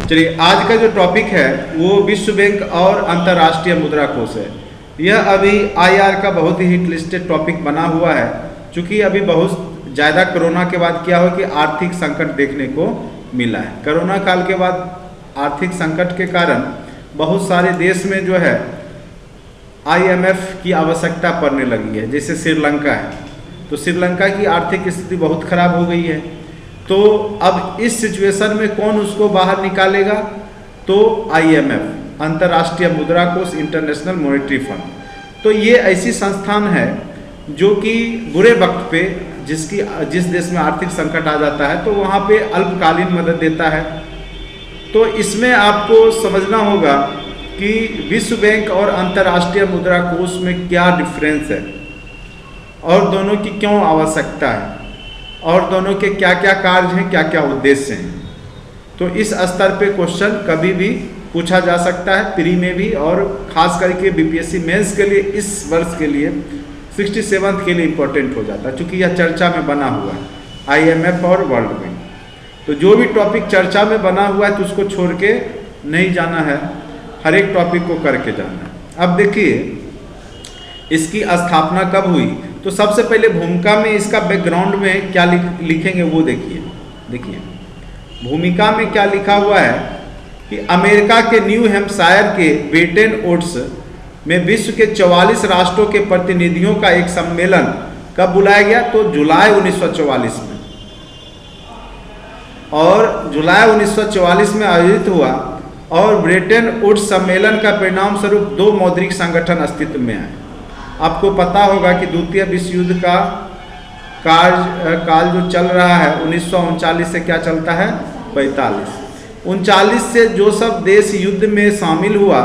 चलिए, आज का जो टॉपिक है वो विश्व बैंक और अंतर्राष्ट्रीय मुद्रा कोष है। यह अभी IR का बहुत ही हिट लिस्टेड टॉपिक बना हुआ है, क्योंकि अभी बहुत ज़्यादा कोरोना के बाद क्या हो कि आर्थिक संकट देखने को मिला है। कोरोना काल के बाद आर्थिक संकट के कारण बहुत सारे देश में जो है IMF की आवश्यकता पड़ने लगी है। जैसे श्रीलंका है, तो श्रीलंका की आर्थिक स्थिति बहुत खराब हो गई है। तो अब इस सिचुएशन में कौन उसको बाहर निकालेगा? तो IMF, अंतर्राष्ट्रीय मुद्रा कोष, इंटरनेशनल मॉनेटरी फंड। तो ये ऐसी संस्थान है जो कि बुरे वक्त पे जिस देश में आर्थिक संकट आ जाता है तो वहाँ पे अल्पकालीन मदद देता है। तो इसमें आपको समझना होगा कि विश्व बैंक और अंतर्राष्ट्रीय मुद्रा कोष में क्या डिफरेंस है और दोनों की क्यों आवश्यकता है और दोनों के क्या क्या कार्य हैं, क्या क्या उद्देश्य हैं। तो इस स्तर पे क्वेश्चन कभी भी पूछा जा सकता है, प्री में भी, और खास करके BPSC मेंस के लिए इस वर्ष के लिए 67th के लिए इम्पोर्टेंट हो जाता है, क्योंकि यह चर्चा में बना हुआ है IMF और वर्ल्ड बैंक। तो जो भी टॉपिक चर्चा में बना हुआ है तो उसको छोड़ के नहीं जाना है, हर एक टॉपिक को करके जाना है। अब देखिए इसकी स्थापना कब हुई, तो सबसे पहले भूमिका में इसका बैकग्राउंड में क्या लिखेंगे वो देखिए भूमिका में क्या लिखा हुआ है कि अमेरिका के न्यू हैम्पशायर के ब्रेटन वुड्स में विश्व के 44 राष्ट्रों के प्रतिनिधियों का एक सम्मेलन कब बुलाया गया? तो जुलाई 1944 में, और जुलाई 1944 में आयोजित हुआ। और ब्रेटन वुड्स सम्मेलन का परिणाम स्वरूप 2 मौद्रिक संगठन अस्तित्व में आए। आपको पता होगा कि द्वितीय विश्व युद्ध का काल जो चल रहा है 1939 से क्या चलता है 45 से जो सब देश युद्ध में शामिल हुआ,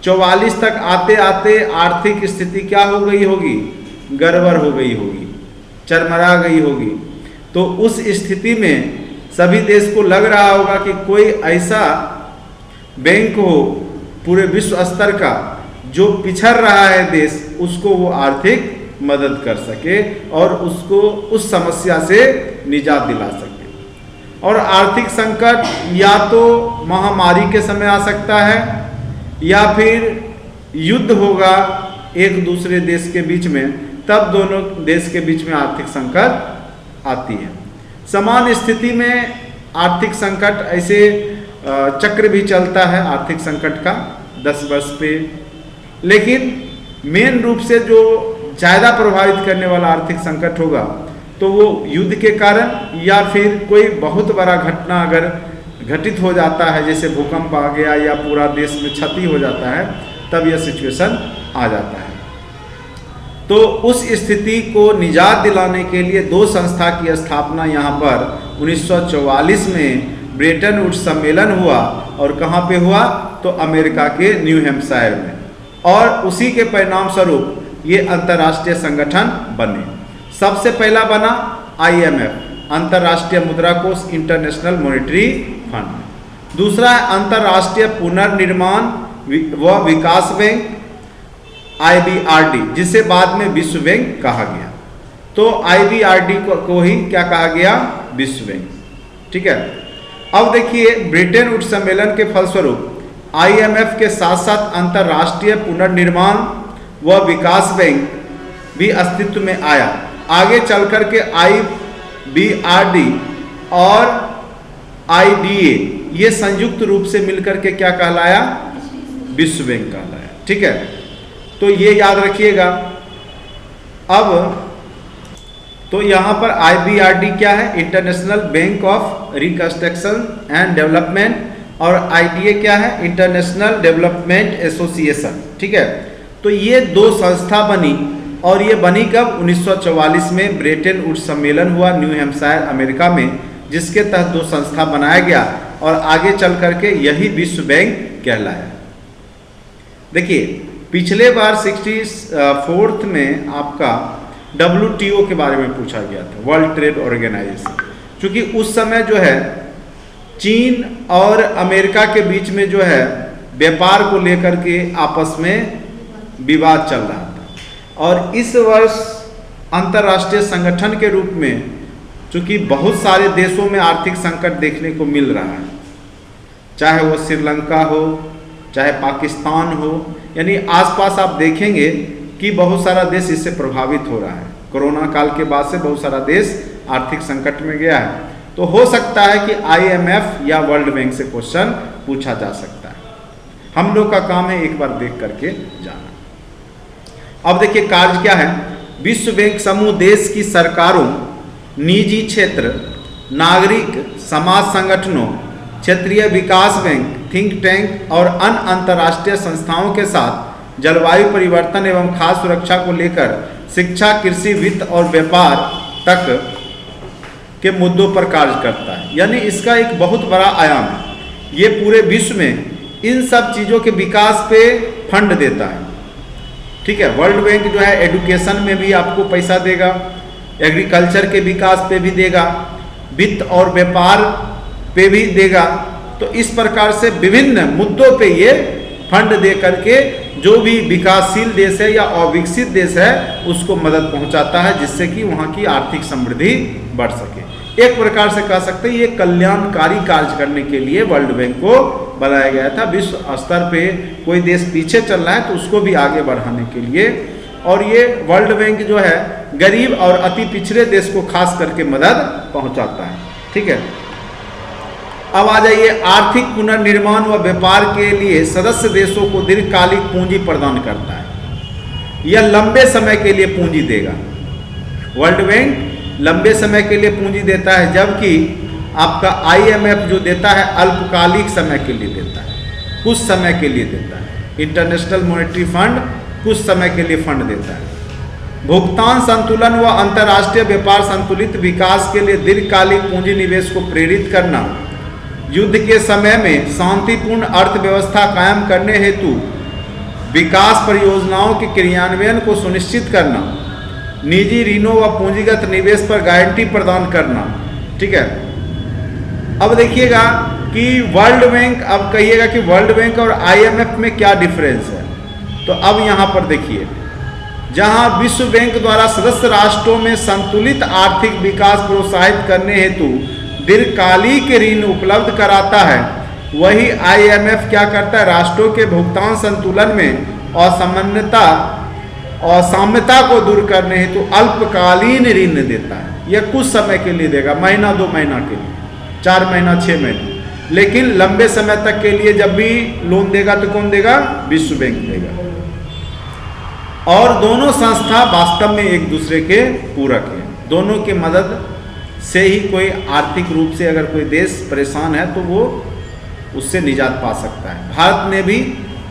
44 तक आते आते आर्थिक स्थिति क्या हो गई होगी? गड़बड़ हो गई होगी, चरमरा गई होगी। तो उस स्थिति में सभी देश को लग रहा होगा कि कोई ऐसा बैंक हो पूरे विश्व स्तर का जो पिछड़ रहा है देश, उसको वो आर्थिक मदद कर सके और उसको उस समस्या से निजात दिला सके। और आर्थिक संकट या तो महामारी के समय आ सकता है या फिर युद्ध होगा एक दूसरे देश के बीच में, तब दोनों देश के बीच में आर्थिक संकट आती है। समान स्थिति में आर्थिक संकट ऐसे चक्र भी चलता है आर्थिक संकट का 10 वर्ष पे, लेकिन मेन रूप से जो ज़्यादा प्रभावित करने वाला आर्थिक संकट होगा तो वो युद्ध के कारण या फिर कोई बहुत बड़ा घटना अगर घटित हो जाता है, जैसे भूकंप आ गया या पूरा देश में क्षति हो जाता है, तब यह सिचुएशन आ जाता है। तो उस स्थिति को निजात दिलाने के लिए 2 संस्था की स्थापना यहाँ पर 1944 में ब्रेटन वुड्स सम्मेलन हुआ। और कहाँ पे हुआ? तो अमेरिका के न्यू हैम्पशायर में। और उसी के परिणाम स्वरूप ये अंतर्राष्ट्रीय संगठन बने। सबसे पहला बना IMF, अंतर्राष्ट्रीय मुद्रा कोष, इंटरनेशनल मॉनेटरी फंड। दूसरा है अंतर्राष्ट्रीय पुनर्निर्माण व विकास बैंक, IBRD, जिसे बाद में विश्व बैंक कहा गया। तो IBRD को ही क्या कहा गया? विश्व बैंक। ठीक है। अब देखिए ब्रेटन वुड्स सम्मेलन के फलस्वरूप IMF के साथ साथ अंतर्राष्ट्रीय पुनर्निर्माण व विकास बैंक भी अस्तित्व में आया। आगे चल कर के IBRD और IDA ये संयुक्त रूप से मिलकर के क्या कहलाया? विश्व बैंक कहलाया। ठीक है, तो ये याद रखिएगा। अब तो यहाँ पर IBRD क्या है? International bank of reconstruction and development, और IDA क्या है? International development association. ठीक है, तो ये 2 संस्था बनी। और ये बनी कब? 1944 में ब्रेटन वुड्स सम्मेलन हुआ न्यू हैम्पशायर अमेरिका में, जिसके तहत 2 संस्था बनाया गया और आगे चल करके यही विश्व बैंक कहलाया। देखिए पिछले बार 64th में आपका WTO के बारे में पूछा गया था, वर्ल्ड ट्रेड ऑर्गेनाइजेशन, क्योंकि उस समय जो है चीन और अमेरिका के बीच में जो है व्यापार को लेकर के आपस में विवाद चल रहा था। और इस वर्ष अंतर्राष्ट्रीय संगठन के रूप में चूंकि बहुत सारे देशों में आर्थिक संकट देखने को मिल रहा है, चाहे वो श्रीलंका हो, चाहे पाकिस्तान हो, यानी आसपास आप देखेंगे कि बहुत सारा देश इससे प्रभावित हो रहा है। कोरोना काल के बाद से बहुत सारा देश आर्थिक संकट में गया है। तो हो सकता है कि IMF या वर्ल्ड बैंक से क्वेश्चन पूछा जा सकता है। हम लोग का काम है एक बार देख करके जाना। अब देखिए कार्य क्या है। विश्व बैंक समूह देश की सरकारों, निजी क्षेत्र, नागरिक समाज संगठनों, क्षेत्रीय विकास बैंक, थिंक टैंक और अन्य अंतर्राष्ट्रीय संस्थाओं के साथ जलवायु परिवर्तन एवं खाद्य सुरक्षा को लेकर शिक्षा, कृषि, वित्त और व्यापार तक के मुद्दों पर कार्य करता है। यानी इसका एक बहुत बड़ा आयाम है। ये पूरे विश्व में इन सब चीज़ों के विकास पे फंड देता है। ठीक है, वर्ल्ड बैंक जो है एजुकेशन में भी आपको पैसा देगा, एग्रीकल्चर के विकास पे भी देगा, वित्त और व्यापार पे भी देगा। तो इस प्रकार से विभिन्न मुद्दों पे ये फंड दे करके जो भी विकासशील देश है या अविकसित देश है उसको मदद पहुंचाता है, जिससे कि वहाँ की आर्थिक समृद्धि बढ़ सके। एक प्रकार से कह सकते हैं ये कल्याणकारी कार्य करने के लिए वर्ल्ड बैंक को बनाया गया था। विश्व स्तर पे कोई देश पीछे चल रहा है तो उसको भी आगे बढ़ाने के लिए। और ये वर्ल्ड बैंक जो है गरीब और अति पिछड़े देश को खास करके मदद पहुंचाता है। ठीक है, अब आ जाइए आर्थिक पुनर्निर्माण व व्यापार के लिए सदस्य देशों को दीर्घकालिक पूंजी प्रदान करता है। यह लंबे समय के लिए पूंजी देगा। वर्ल्ड बैंक लंबे समय के लिए पूंजी देता है, जबकि आपका IMF जो देता है अल्पकालिक समय के लिए देता है, कुछ समय के लिए देता है। इंटरनेशनल मॉनेटरी फंड कुछ समय के लिए फंड देता है। भुगतान संतुलन व अंतर्राष्ट्रीय व्यापार संतुलित विकास के लिए दीर्घकालिक पूंजी निवेश को प्रेरित करना, युद्ध के समय में शांतिपूर्ण अर्थव्यवस्था कायम करने हेतु विकास परियोजनाओं के क्रियान्वयन को सुनिश्चित करना, निजी ऋणों व पूंजीगत निवेश पर गारंटी प्रदान करना। ठीक है, अब देखिएगा कि वर्ल्ड बैंक, अब कहिएगा कि वर्ल्ड बैंक और IMF में क्या डिफरेंस है। तो अब यहाँ पर देखिए, जहाँ विश्व बैंक द्वारा सदस्य राष्ट्रों में संतुलित आर्थिक विकास प्रोत्साहित करने हेतु दीर्घकालिक ऋण उपलब्ध कराता है, वही IMF क्या करता है, राष्ट्रों के भुगतान संतुलन में असाम्यता को दूर करने हेतु अल्पकालीन ऋण देता है। यह कुछ समय के लिए देगा, महीना 2 महीना के लिए, 4 महीना 6 महीना, लेकिन लंबे समय तक के लिए जब भी लोन देगा तो कौन देगा, विश्व बैंक देगा। और दोनों संस्था वास्तव में एक दूसरे के पूरक हैं। दोनों की मदद से ही कोई आर्थिक रूप से अगर कोई देश परेशान है तो वो उससे निजात पा सकता है। भारत ने भी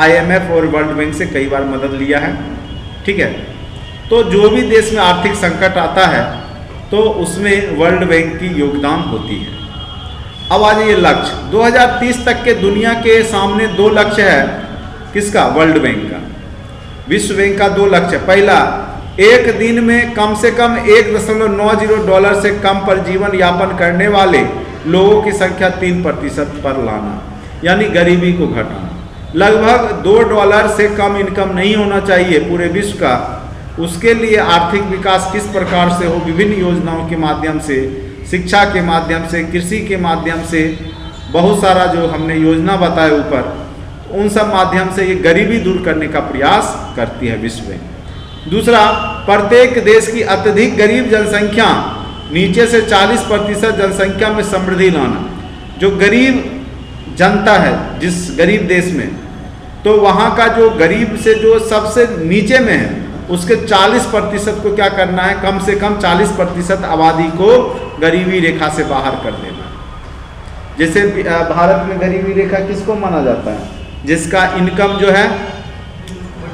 IMF और वर्ल्ड बैंक से कई बार मदद लिया है। ठीक है, तो जो भी देश में आर्थिक संकट आता है तो उसमें वर्ल्ड बैंक की योगदान होती है। अब आ जाइए लक्ष्य। 2030 तक के दुनिया के सामने 2 लक्ष्य है। किसका, वर्ल्ड बैंक का। विश्व बैंक का 2 लक्ष्य। पहला, एक दिन में कम से कम $1.90 से कम पर जीवन यापन करने वाले लोगों की संख्या 3% पर लाना, यानी गरीबी को घटाना। लगभग $2 से कम इनकम नहीं होना चाहिए पूरे विश्व का। उसके लिए आर्थिक विकास किस प्रकार से हो, विभिन्न योजनाओं के माध्यम से, शिक्षा के माध्यम से, कृषि के माध्यम से, बहुत सारा जो हमने योजना बताए ऊपर, उन सब माध्यम से ये गरीबी दूर करने का प्रयास करती है विश्व बैंक। दूसरा, प्रत्येक देश की अत्यधिक गरीब जनसंख्या नीचे से 40% जनसंख्या में समृद्धि लाना। जो गरीब जनता है जिस गरीब देश में, तो वहाँ का जो गरीब से जो सबसे नीचे में है उसके 40% को क्या करना है, कम से कम 40% आबादी को गरीबी रेखा से बाहर कर देना। जैसे भारत में गरीबी रेखा किसको माना जाता है, जिसका इनकम जो है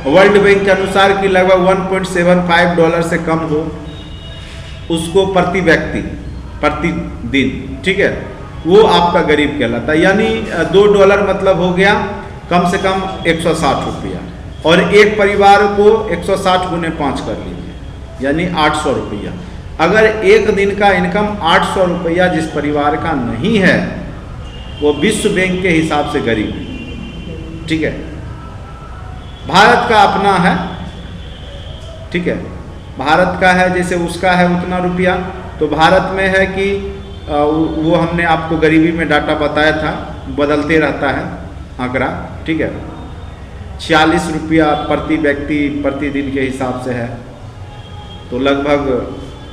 वर्ल्ड बैंक के अनुसार कि लगभग $1.75 से कम हो, उसको प्रति व्यक्ति प्रति दिन। ठीक है, वो आपका गरीब कहलाता है। यानी $2 मतलब हो गया कम से कम 160 रुपया, और एक परिवार को 160 गुने 5 कर लीजिए, यानी 800 रुपया। अगर एक दिन का इनकम 800 रुपया जिस परिवार का नहीं है, वो विश्व बैंक के हिसाब से गरीब है। ठीक है, भारत का अपना है। ठीक है, भारत का है, जैसे उसका है उतना रुपया, तो भारत में है कि वो हमने आपको गरीबी में डाटा बताया था बदलते रहता है आंकड़ा, ठीक है। 46 रुपया प्रति व्यक्ति प्रतिदिन के हिसाब से है, तो लगभग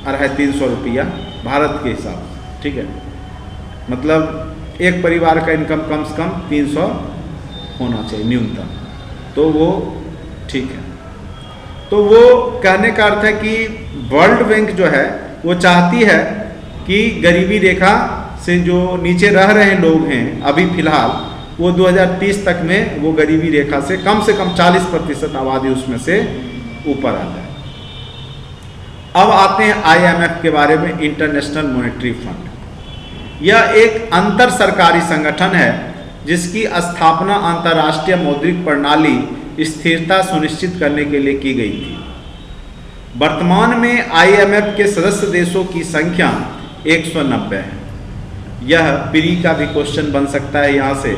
250-300 रुपया भारत के हिसाब से, ठीक है। मतलब एक परिवार का इनकम कम से कम 300 होना चाहिए न्यूनतम, तो वो ठीक है। तो वो कहने का अर्थ है कि वर्ल्ड बैंक जो है वो चाहती है कि गरीबी रेखा से जो नीचे रह रहे लोग हैं अभी फिलहाल, वो 2030 तक में वो गरीबी रेखा से कम 40% आबादी उसमें से ऊपर आ जाए। अब आते हैं IMF के बारे में, इंटरनेशनल मॉनेटरी फंड। यह एक अंतर सरकारी संगठन है जिसकी स्थापना अंतर्राष्ट्रीय मौद्रिक प्रणाली स्थिरता सुनिश्चित करने के लिए की गई थी। वर्तमान में IMF के सदस्य देशों की संख्या 190 है। यह प्री का भी क्वेश्चन बन सकता है यहाँ से,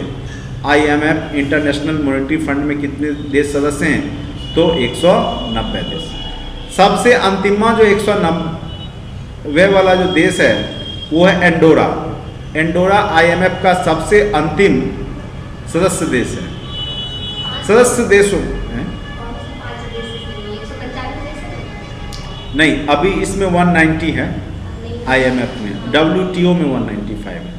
IMF इंटरनेशनल मॉनेटरी फंड में कितने देश सदस्य हैं, तो 190 देश। सबसे अंतिमा जो 190 वाला जो देश है वो है एंडोरा। एंडोरा IMF का सबसे अंतिम सदस्य देश है। सदस्य देशों नहीं, अभी इसमें 190 है IMF में, WTO में 195 है।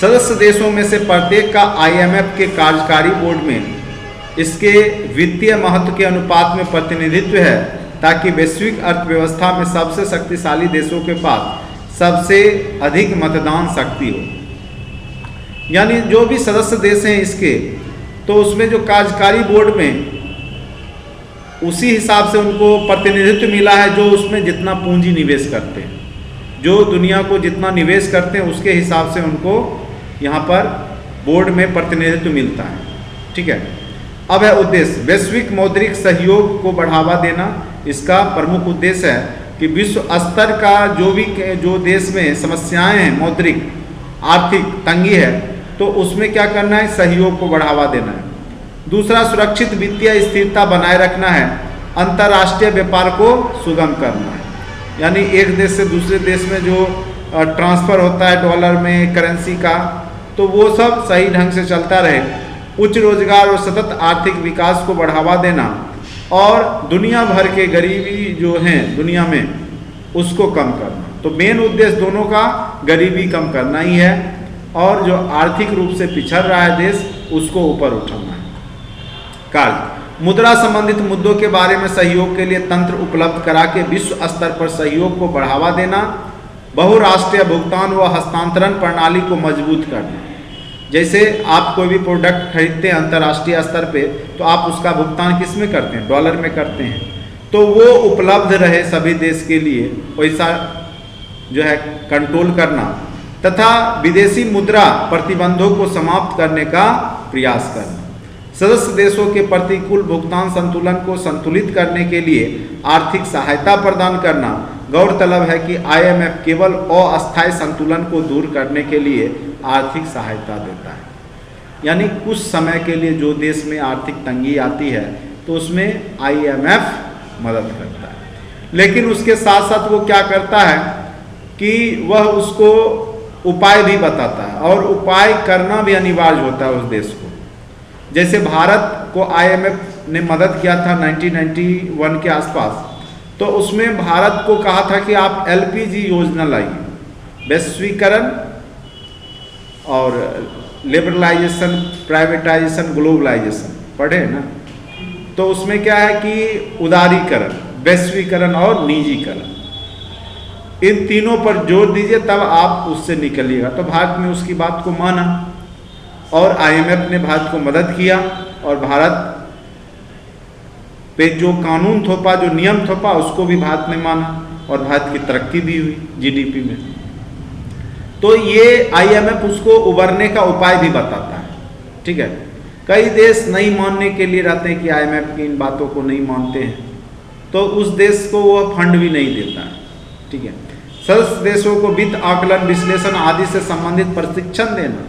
सदस्य देशों में से प्रत्येक का IMF के कार्यकारी बोर्ड में इसके वित्तीय महत्व के अनुपात में प्रतिनिधित्व है, ताकि वैश्विक अर्थव्यवस्था में सबसे शक्तिशाली देशों के पास सबसे अधिक मतदान शक्ति हो। यानी जो भी सदस्य देश हैं इसके, तो उसमें जो कार्यकारी बोर्ड में उसी हिसाब से उनको प्रतिनिधित्व मिला है, जो उसमें जितना पूंजी निवेश करते हैं, जो दुनिया को जितना निवेश करते हैं उसके हिसाब से उनको यहाँ पर बोर्ड में प्रतिनिधित्व मिलता है, ठीक है। अब है उद्देश्य, वैश्विक मौद्रिक सहयोग को बढ़ावा देना। इसका प्रमुख उद्देश्य है कि विश्व स्तर का जो देश में समस्याएं हैं, मौद्रिक आर्थिक तंगी है, तो उसमें क्या करना है, सहयोग को बढ़ावा देना है। दूसरा, सुरक्षित वित्तीय स्थिरता बनाए रखना है। अंतर्राष्ट्रीय व्यापार को सुगम करना है, यानी एक देश से दूसरे देश में जो ट्रांसफ़र होता है डॉलर में करेंसी का, तो वो सब सही ढंग से चलता रहे। उच्च रोजगार और सतत आर्थिक विकास को बढ़ावा देना, और दुनिया भर के गरीबी जो हैं दुनिया में उसको कम करना। तो मेन उद्देश्य दोनों का गरीबी कम करना ही है, और जो आर्थिक रूप से पिछड़ रहा है देश उसको ऊपर उठाना है। कार्य, मुद्रा संबंधित मुद्दों के बारे में सहयोग के लिए तंत्र उपलब्ध करा के विश्व स्तर पर सहयोग को बढ़ावा देना। बहुराष्ट्रीय भुगतान व हस्तांतरण प्रणाली को मजबूत करना। जैसे आप कोई भी प्रोडक्ट खरीदते हैं अंतर्राष्ट्रीय स्तर पे, तो आप उसका भुगतान किस में करते हैं, डॉलर में करते हैं, तो वो उपलब्ध रहे सभी देश के लिए, वैसा जो है कंट्रोल करना। तथा विदेशी मुद्रा प्रतिबंधों को समाप्त करने का प्रयास करना। सदस्य देशों के प्रतिकूल भुगतान संतुलन को संतुलित करने के लिए आर्थिक सहायता प्रदान करना। गौरतलब है कि IMF केवल अस्थायी संतुलन को दूर करने के लिए आर्थिक सहायता देता है, यानी कुछ समय के लिए जो देश में आर्थिक तंगी आती है तो उसमें IMF मदद करता है। लेकिन उसके साथ साथ वो क्या करता है कि वह उसको उपाय भी बताता है, और उपाय करना भी अनिवार्य होता है उस देश को। जैसे भारत को IMF ने मदद किया था 1991 के आसपास, तो उसमें भारत को कहा था कि आप LPG योजना लाइए, वैश्वीकरण और लिबरलाइजेशन, प्राइवेटाइजेशन, ग्लोबलाइजेशन पढ़े ना, तो उसमें क्या है कि उदारीकरण, वैश्वीकरण और निजीकरण, इन तीनों पर जोर दीजिए तब आप उससे निकलिएगा। तो भारत ने उसकी बात को माना, और IMF ने भारत को मदद किया, और भारत पे जो कानून थोपा, जो नियम थोपा, उसको भी भारत ने माना, और भारत की तरक्की भी हुई GDP में। तो ये IMF उसको उबरने का उपाय भी बताता है, ठीक है। कई देश नहीं मानने के लिए रहते हैं कि IMF की इन बातों को नहीं मानते हैं, तो उस देश को वह फंड भी नहीं देता है, ठीक है। सदस्य देशों को वित्त आकलन, विश्लेषण आदि से संबंधित प्रशिक्षण देना,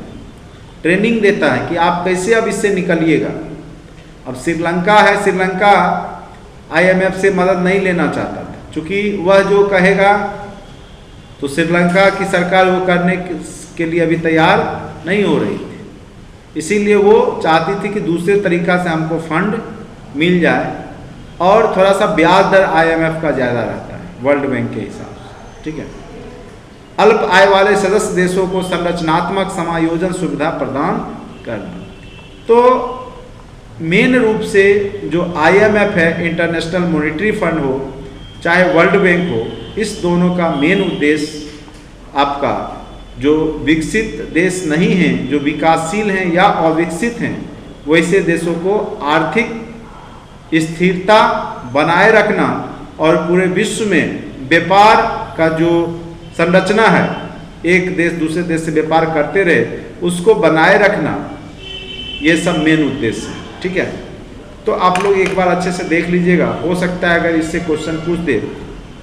ट्रेनिंग देता है कि आप कैसे अब इससे निकलिएगा। अब श्रीलंका है, श्रीलंका IMF से मदद नहीं लेना चाहता था, क्योंकि वह जो कहेगा तो श्रीलंका की सरकार वो करने के लिए अभी तैयार नहीं हो रही थी, इसीलिए वो चाहती थी कि दूसरे तरीका से हमको फंड मिल जाए और थोड़ा सा ब्याज दर IMF का ज़्यादा रहता है वर्ल्ड बैंक के हिसाब से, ठीक है। अल्प आय वाले सदस्य देशों को संरचनात्मक समायोजन सुविधा प्रदान करना। तो मेन रूप से जो IMF है, इंटरनेशनल मॉनेटरी फंड हो चाहे वर्ल्ड बैंक हो, इस दोनों का मेन उद्देश्य आपका जो विकसित देश नहीं हैं, जो विकासशील हैं या अविकसित हैं, वैसे देशों को आर्थिक स्थिरता बनाए रखना और पूरे विश्व में व्यापार का जो संरचना है, एक देश दूसरे देश से व्यापार करते रहे, उसको बनाए रखना, ये सब मेन उद्देश्य है, ठीक है। तो आप लोग एक बार अच्छे से देख लीजिएगा, हो सकता है अगर इससे क्वेश्चन पूछ दे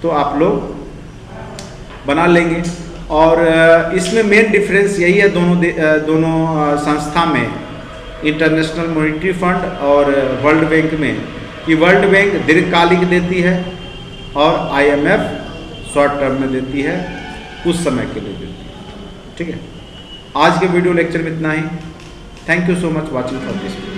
तो आप लोग बना लेंगे। और इसमें मेन डिफरेंस यही है दोनों संस्था में, इंटरनेशनल मॉनेटरी फंड और वर्ल्ड बैंक में, कि वर्ल्ड बैंक दीर्घकालिक देती है और IMF शॉर्ट टर्म में देती है, कुछ समय के लिए देती है, ठीक है। आज के वीडियो लेक्चर में इतना ही। Thank you so much watching for this video.